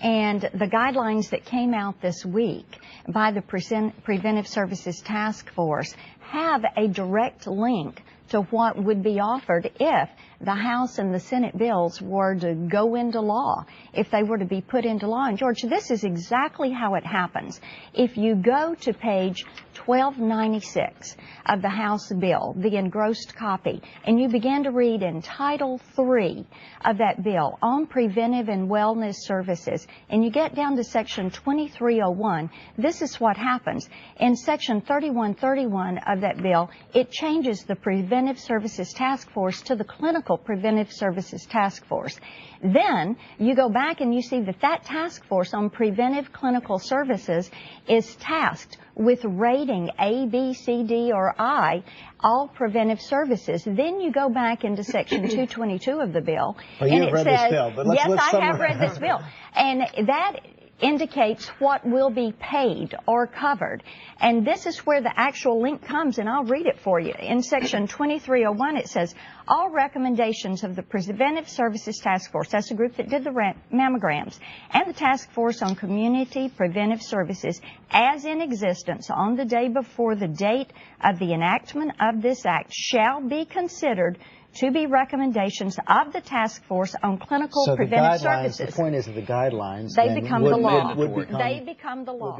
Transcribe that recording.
And the guidelines that came out this week by the Preventive Services Task Force have a direct link to what would be offered if the House and the Senate bills were to go into law, if they were to be put into law. And George, this is exactly how it happens. If you go to page 1296 of the House bill, the engrossed copy, and you begin to read in Title III of that bill on preventive and wellness services, and you get down to Section 2301, this is what happens. In Section 3131 of that bill, it changes the Preventive Services Task Force to the Clinical Preventive Services Task Force. Then you go back and you see that that task force on preventive clinical services is tasked with rating A, B, C, D, or I, all preventive services. Then you go back into Section 222 of the bill, well, and it read says, this bill, but let's I have read this bill, and that indicates what will be paid or covered. And this is where the actual link comes, and I'll read it for you. In Section 2301, it says, all recommendations of the Preventive Services Task Force, that's the group that did the mammograms, and the Task Force on Community Preventive Services, as in existence on the day before the date of the enactment of this act, shall be considered to be recommendations of the task force on clinical preventive services. The point is that the guidelines they become the law. Would become, they become the law.